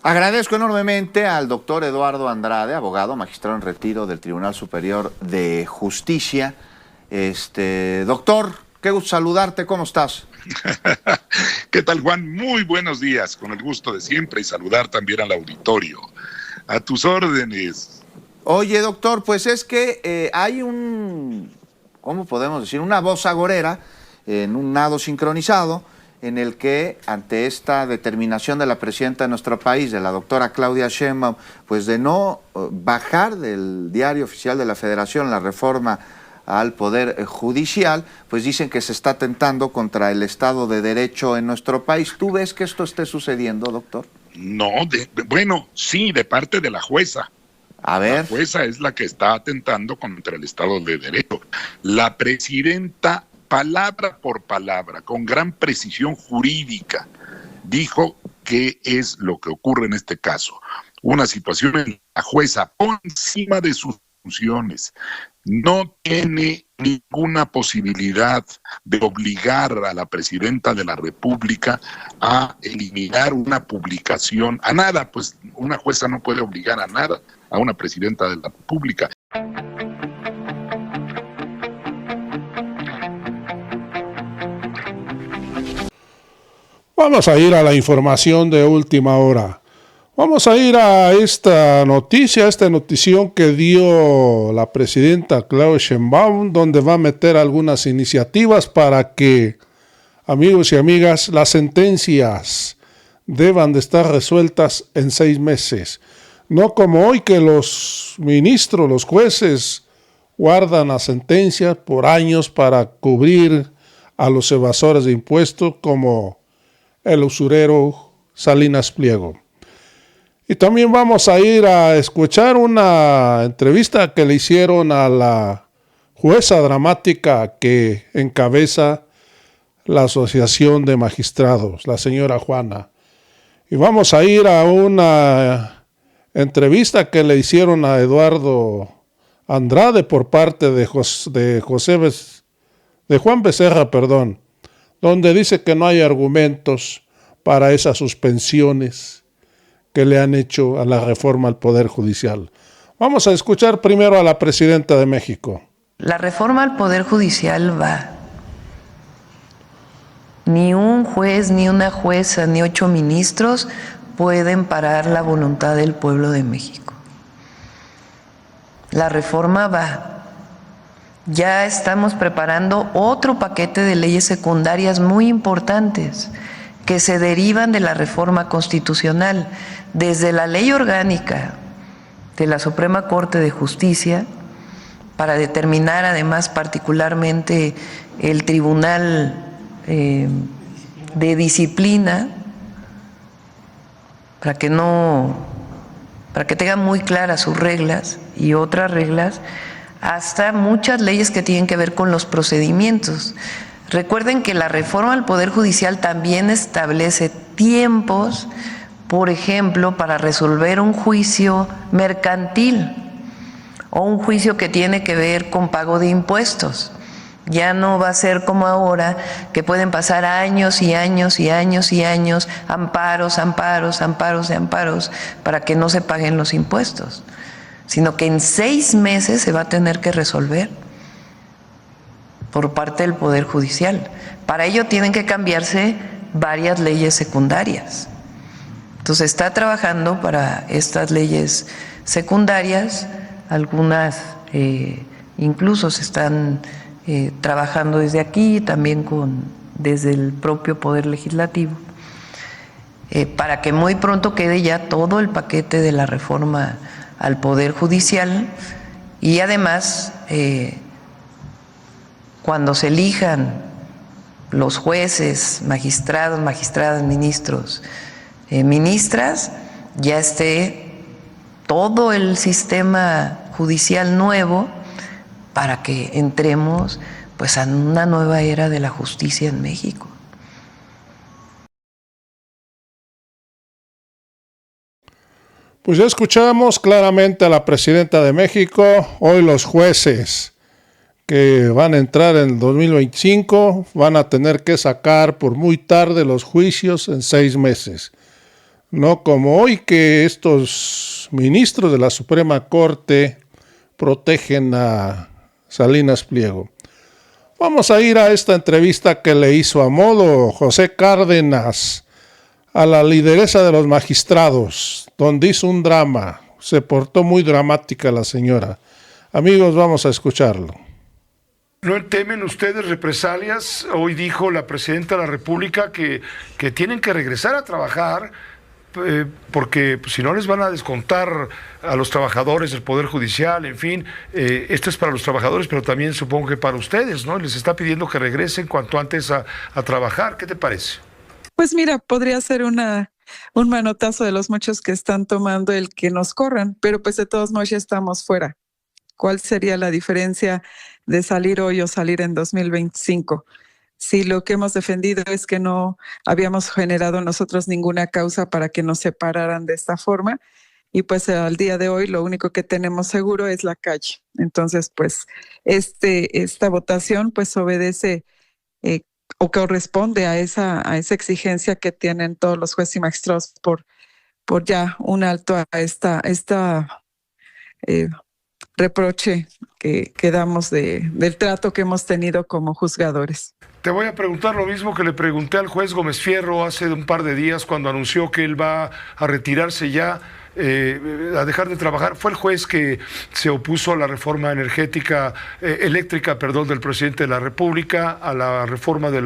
Agradezco enormemente al doctor Eduardo Andrade, abogado, magistrado en retiro del Tribunal Superior de Justicia. Doctor, qué gusto saludarte, ¿cómo estás? ¿Qué tal, Juan? Muy buenos días, con el gusto de siempre y saludar también al auditorio. A tus órdenes. Oye, doctor, pues es que hay ¿cómo podemos decir? Una voz agorera en un nado sincronizado en el que, ante esta determinación de la presidenta de nuestro país, de la doctora Claudia Sheinbaum, pues de no bajar del diario oficial de la Federación la reforma al Poder Judicial, pues dicen que se está atentando contra el Estado de Derecho en nuestro país. ¿Tú ves que esto esté sucediendo, doctor? No, bueno, sí, de parte de la jueza. A ver. La jueza es la que está atentando contra el Estado de Derecho. La presidenta, palabra por palabra, con gran precisión jurídica, dijo qué es lo que ocurre en este caso. Una situación en la jueza por encima de sus funciones no tiene ninguna posibilidad de obligar a la presidenta de la República a eliminar una publicación, a nada, pues una jueza no puede obligar a nada a una presidenta de la República. Vamos a ir a la información de última hora. Vamos a ir a esta notición que dio la presidenta Claudia Sheinbaum, donde va a meter algunas iniciativas para que, amigos y amigas, las sentencias deban de estar resueltas en 6 meses. No como hoy que los ministros, los jueces, guardan las sentencias por años para cubrir a los evasores de impuestos como el usurero Salinas Pliego. Y también vamos a ir a escuchar una entrevista que le hicieron a la jueza dramática que encabeza la Asociación de Magistrados, la señora Juana. Y vamos a ir a una entrevista que le hicieron a Eduardo Andrade por parte de Juan Becerra, donde dice que no hay argumentos para esas suspensiones que le han hecho a la reforma al Poder Judicial. Vamos a escuchar primero a la presidenta de México. La reforma al Poder Judicial va. Ni un juez, ni una jueza, ni 8 ministros pueden parar la voluntad del pueblo de México. La reforma va. Ya estamos preparando otro paquete de leyes secundarias muy importantes que se derivan de la reforma constitucional, desde la ley orgánica de la Suprema Corte de Justicia, para determinar además particularmente el Tribunal de Disciplina, para que tengan muy claras sus reglas y otras reglas, hasta muchas leyes que tienen que ver con los procedimientos. Recuerden que la reforma al Poder Judicial también establece tiempos, por ejemplo, para resolver un juicio mercantil o un juicio que tiene que ver con pago de impuestos. Ya no va a ser como ahora, que pueden pasar años y años y años y años, amparos para que no se paguen los impuestos, sino que en 6 meses se va a tener que resolver por parte del Poder Judicial. Para ello tienen que cambiarse varias leyes secundarias. Entonces está trabajando para estas leyes secundarias, algunas incluso se están trabajando desde aquí, también desde el propio Poder Legislativo, para que muy pronto quede ya todo el paquete de la reforma al Poder Judicial y además cuando se elijan los jueces, magistrados, magistradas, ministros, ministras, ya esté todo el sistema judicial nuevo para que entremos pues a una nueva era de la justicia en México. Pues ya escuchamos claramente a la presidenta de México. Hoy los jueces que van a entrar en el 2025 van a tener que sacar por muy tarde los juicios en 6 meses. No como hoy, que estos ministros de la Suprema Corte protegen a Salinas Pliego. Vamos a ir a esta entrevista que le hizo a modo José Cárdenas a la lideresa de los magistrados, donde hizo un drama. Se portó muy dramática la señora. Amigos, vamos a escucharlo. ¿No temen ustedes represalias? Hoy dijo la presidenta de la República que tienen que regresar a trabajar porque si no les van a descontar a los trabajadores del Poder Judicial, en fin, esto es para los trabajadores, pero también supongo que para ustedes, ¿no? Les está pidiendo que regresen cuanto antes a trabajar. ¿Qué te parece? Pues mira, podría ser un manotazo de los muchos que están tomando el que nos corran, pero pues de todos modos ya estamos fuera. ¿Cuál sería la diferencia de salir hoy o salir en 2025? Si lo que hemos defendido es que no habíamos generado nosotros ninguna causa para que nos separaran de esta forma, y pues al día de hoy lo único que tenemos seguro es la calle. Entonces, pues esta votación pues obedece o corresponde a esa exigencia que tienen todos los jueces y magistrados por ya un alto a esta reproche que damos del trato que hemos tenido como juzgadores. Te voy a preguntar lo mismo que le pregunté al juez Gómez Fierro hace un par de días cuando anunció que él va a retirarse ya, a dejar de trabajar. Fue el juez que se opuso a la reforma eléctrica del presidente de la República, a la reforma de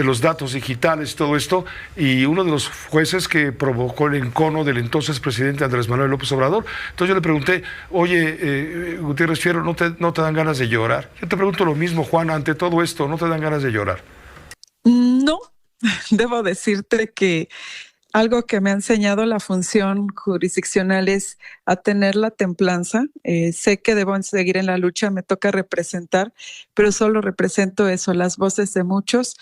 los datos digitales, todo esto, y uno de los jueces que provocó el encono del entonces presidente Andrés Manuel López Obrador. Entonces yo le pregunté, oye, Gutiérrez Fierro, ¿no te dan ganas de llorar? Yo te pregunto lo mismo, Juan, ante todo esto, ¿no te dan ganas de llorar? No, debo decirte que algo que me ha enseñado la función jurisdiccional es a tener la templanza. Sé que debo seguir en la lucha, me toca representar, pero solo represento eso, las voces de muchos,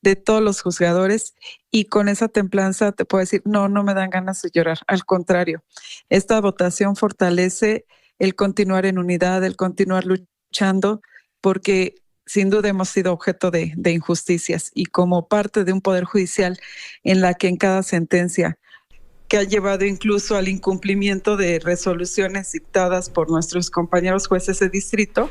de todos los juzgadores, y con esa templanza te puedo decir, no me dan ganas de llorar. Al contrario, esta votación fortalece el continuar en unidad, el continuar luchando, porque sin duda hemos sido objeto de injusticias, y como parte de un poder judicial en la que en cada sentencia que ha llevado incluso al incumplimiento de resoluciones dictadas por nuestros compañeros jueces de distrito,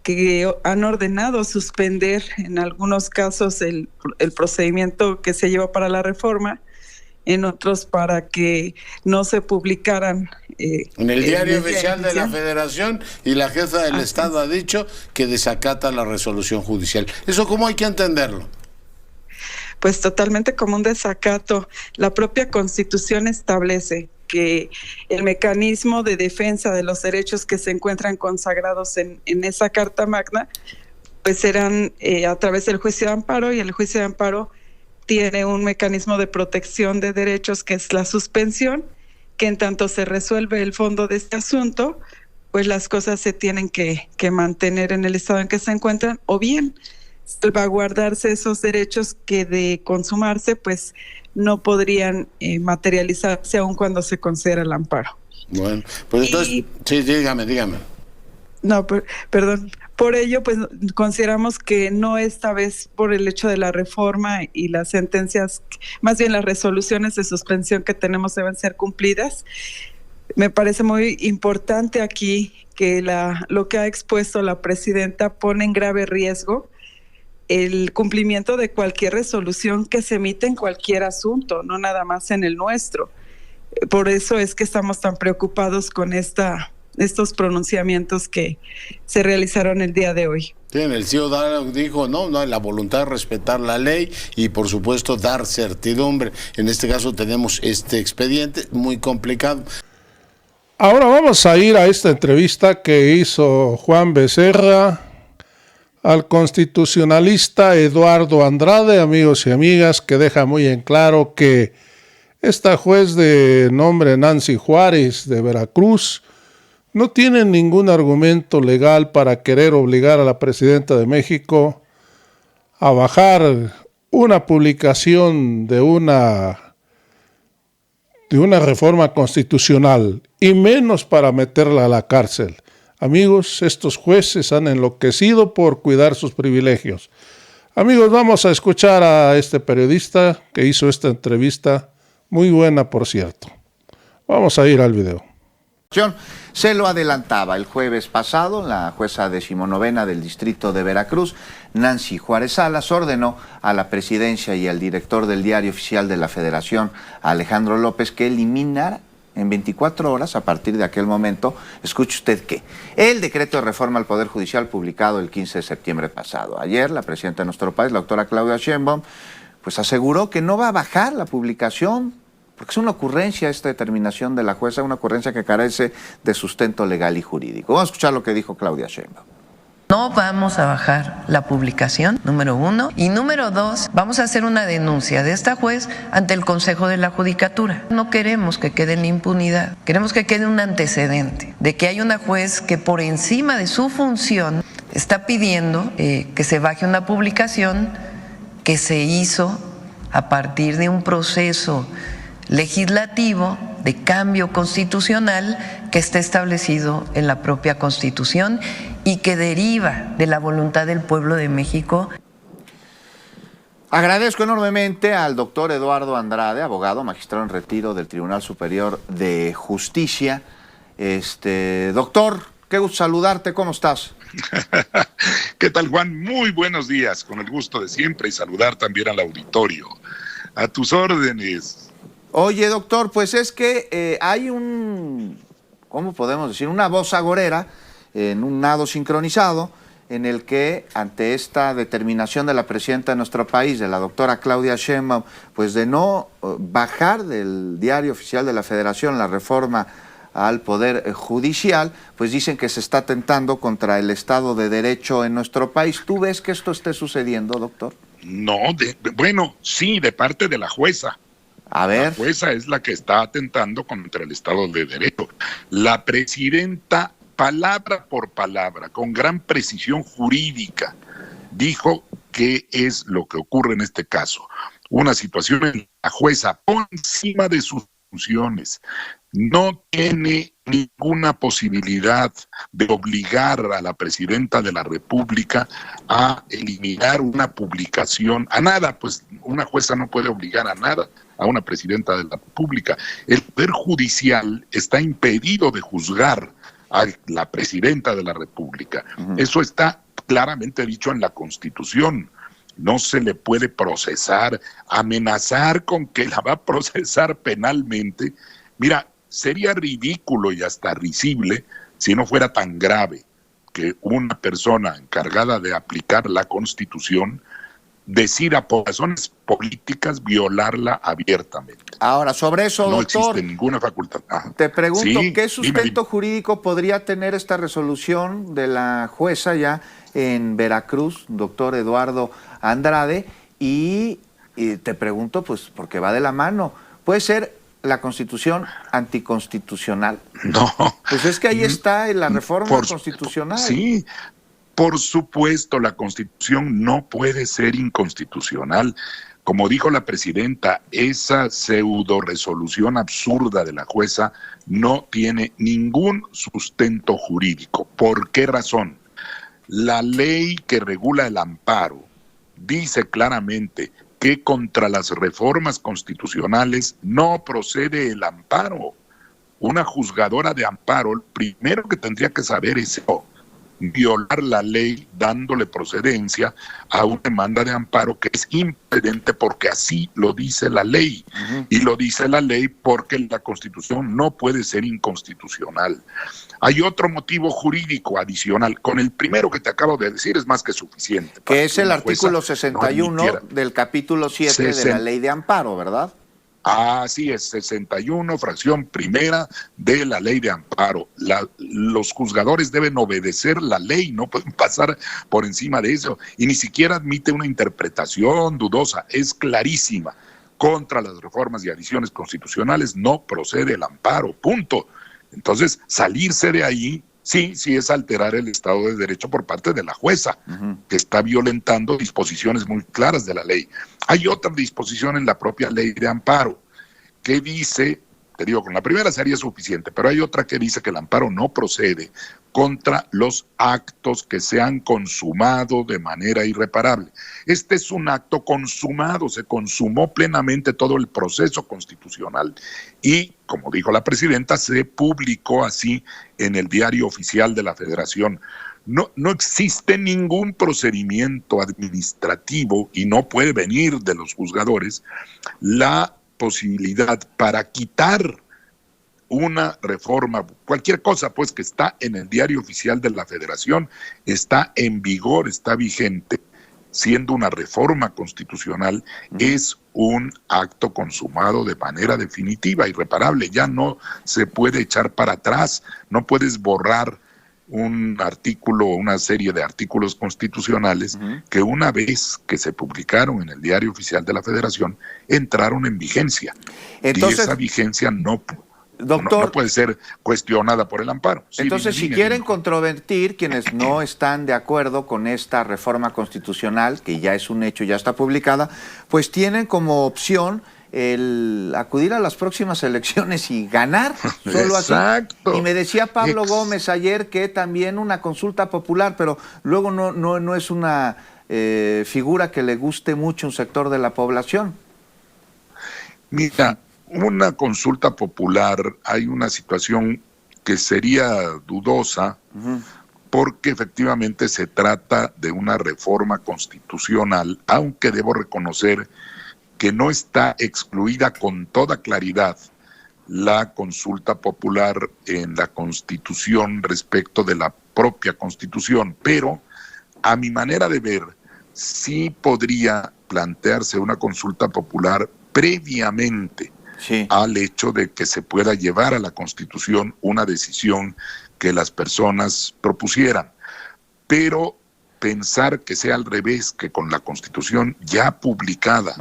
que han ordenado suspender en algunos casos el procedimiento que se llevó para la reforma, en otros para que no se publicaran en el diario oficial de la Federación, y la jefa del Estado ha dicho que desacata la resolución judicial. ¿Eso cómo hay que entenderlo? Pues totalmente como un desacato. La propia Constitución establece que el mecanismo de defensa de los derechos que se encuentran consagrados en esa Carta Magna pues serán a través del juicio de amparo, y el juicio de amparo tiene un mecanismo de protección de derechos que es la suspensión, que en tanto se resuelve el fondo de este asunto, pues las cosas se tienen que mantener en el estado en que se encuentran, o bien salvaguardarse esos derechos que de consumarse pues no podrían materializarse aun cuando se considera el amparo. Bueno, pues entonces, sí, dígame. No, perdón. Por ello, pues consideramos que no esta vez por el hecho de la reforma y las sentencias, más bien las resoluciones de suspensión que tenemos deben ser cumplidas. Me parece muy importante aquí que lo que ha expuesto la presidenta pone en grave riesgo el cumplimiento de cualquier resolución que se emite en cualquier asunto, no nada más en el nuestro. Por eso es que estamos tan preocupados con estos pronunciamientos que se realizaron el día de hoy. Sí, el ciudadano dijo, no, la voluntad de respetar la ley y por supuesto dar certidumbre. En este caso tenemos este expediente muy complicado. Ahora vamos a ir a esta entrevista que hizo Juan Becerra al constitucionalista Eduardo Andrade, amigos y amigas, que deja muy en claro que esta juez de nombre Nancy Juárez de Veracruz no tiene ningún argumento legal para querer obligar a la presidenta de México a bajar una publicación de una reforma constitucional, y menos para meterla a la cárcel. Amigos, estos jueces han enloquecido por cuidar sus privilegios. Amigos, vamos a escuchar a este periodista que hizo esta entrevista Muy buena, por cierto. Vamos a ir al video. Se lo adelantaba el jueves pasado, la jueza 19ª del Distrito de Veracruz, Nancy Juárez Salas, ordenó a la presidencia y al director del Diario Oficial de la Federación, Alejandro López, que eliminara en 24 horas, a partir de aquel momento, escuche usted qué, el decreto de reforma al Poder Judicial publicado el 15 de septiembre pasado. Ayer, la presidenta de nuestro país, la doctora Claudia Sheinbaum, pues aseguró que no va a bajar la publicación, porque es una ocurrencia esta determinación de la jueza, una ocurrencia que carece de sustento legal y jurídico. Vamos a escuchar lo que dijo Claudia Sheinbaum. No vamos a bajar la publicación, número 1. Y número 2, vamos a hacer una denuncia de esta juez ante el Consejo de la Judicatura. No queremos que quede en la impunidad, queremos que quede un antecedente de que hay una juez que por encima de su función está pidiendo que se baje una publicación que se hizo a partir de un proceso legislativo de cambio constitucional que está establecido en la propia Constitución y que deriva de la voluntad del pueblo de México. Agradezco enormemente al doctor Eduardo Andrade, abogado, magistrado en retiro del Tribunal Superior de Justicia. Doctor, qué gusto saludarte, ¿cómo estás? ¿Qué tal, Juan? Muy buenos días, con el gusto de siempre, y saludar también al auditorio. A tus órdenes. Oye, doctor, pues es que hay ¿cómo podemos decir? Una voz agorera en un nado sincronizado en el que, ante esta determinación de la presidenta de nuestro país, de la doctora Claudia Sheinbaum, pues de no bajar del Diario Oficial de la Federación la reforma al Poder Judicial, pues dicen que se está atentando contra el Estado de Derecho en nuestro país. ¿Tú ves que esto esté sucediendo, doctor? No, bueno, sí, de parte de la jueza. A ver. La jueza es la que está atentando contra el Estado de Derecho. La presidenta, palabra por palabra, con gran precisión jurídica, dijo qué es lo que ocurre en este caso. Una situación en la jueza por encima de sus funciones no tiene ninguna posibilidad de obligar a la presidenta de la República a eliminar una publicación, a nada, pues una jueza no puede obligar a nada a una presidenta de la República. El Poder Judicial está impedido de juzgar a la presidenta de la República. Eso está claramente dicho en la Constitución. No se le puede procesar, amenazar con que la va a procesar penalmente. Mira, sería ridículo y hasta risible si no fuera tan grave que una persona encargada de aplicar la Constitución decida por razones políticas violarla abiertamente. Ahora, sobre eso, no doctor, existe ninguna facultad. Te pregunto, sí, ¿qué sustento dime. jurídico podría tener esta resolución de la jueza ya en Veracruz, doctor Eduardo Andrade? Y te pregunto, pues, porque va de la mano, ¿puede ser la Constitución anticonstitucional? No. Pues es que ahí está la reforma constitucional. Sí, por supuesto, la Constitución no puede ser inconstitucional. Como dijo la presidenta, esa pseudo resolución absurda de la jueza no tiene ningún sustento jurídico. ¿Por qué razón? La ley que regula el amparo dice claramente que contra las reformas constitucionales no procede el amparo. Una juzgadora de amparo, lo primero que tendría que saber es violar la ley dándole procedencia a una demanda de amparo que es impedente porque así lo dice la ley. Y lo dice la ley porque la Constitución no puede ser inconstitucional. Hay otro motivo jurídico adicional. Con el primero que te acabo de decir es más que suficiente. Que es el artículo 61 del capítulo 7 de la ley de amparo, ¿verdad? Así es, 61, fracción primera de la ley de amparo. Los juzgadores deben obedecer la ley, no pueden pasar por encima de eso. Y ni siquiera admite una interpretación dudosa, es clarísima. Contra las reformas y adiciones constitucionales no procede el amparo, punto. Entonces, salirse de ahí, sí es alterar el Estado de Derecho por parte de la jueza, que está violentando disposiciones muy claras de la ley. Hay otra disposición en la propia ley de amparo que dice, te digo, con la primera sería suficiente, pero hay otra que dice que el amparo no procede contra los actos que se han consumado de manera irreparable. Este es un acto consumado, se consumó plenamente todo el proceso constitucional y, como dijo la presidenta, se publicó así en el Diario Oficial de la Federación. No existe ningún procedimiento administrativo y no puede venir de los juzgadores la posibilidad para quitar una reforma, cualquier cosa pues que está en el Diario Oficial de la Federación, está en vigor, está vigente, siendo una reforma constitucional, es un acto consumado de manera definitiva, irreparable, ya no se puede echar para atrás, no puedes borrar un artículo o una serie de artículos constitucionales que una vez que se publicaron en el Diario Oficial de la Federación entraron en vigencia. Entonces, y esa vigencia no puede ser cuestionada por el amparo. Sí, entonces, si quieren controvertir quienes no están de acuerdo con esta reforma constitucional, que ya es un hecho, ya está publicada, pues tienen como opción el acudir a las próximas elecciones y ganar, solo así. Y me decía Pablo Gómez ayer que también una consulta popular, pero luego no es una figura que le guste mucho un sector de la población. Mira, una consulta popular, hay una situación que sería dudosa, porque efectivamente se trata de una reforma constitucional, aunque debo reconocer que no está excluida con toda claridad la consulta popular en la Constitución respecto de la propia Constitución, pero a mi manera de ver, sí podría plantearse una consulta popular previamente al hecho de que se pueda llevar a la Constitución una decisión que las personas propusieran. Pero pensar que sea al revés, que con la Constitución ya publicada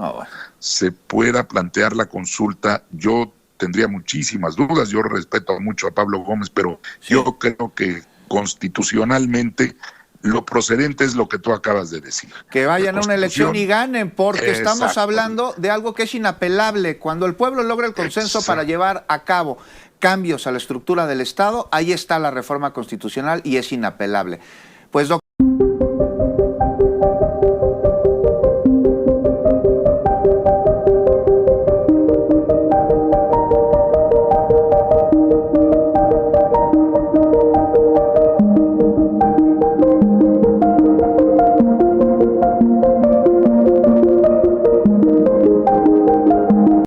se pueda plantear la consulta, yo tendría muchísimas dudas. Yo respeto mucho a Pablo Gómez, pero yo creo que constitucionalmente lo procedente es lo que tú acabas de decir. Que vayan a una elección y ganen, porque estamos hablando de algo que es inapelable. Cuando el pueblo logra el consenso para llevar a cabo cambios a la estructura del Estado, ahí está la reforma constitucional y es inapelable. Pues, doctor.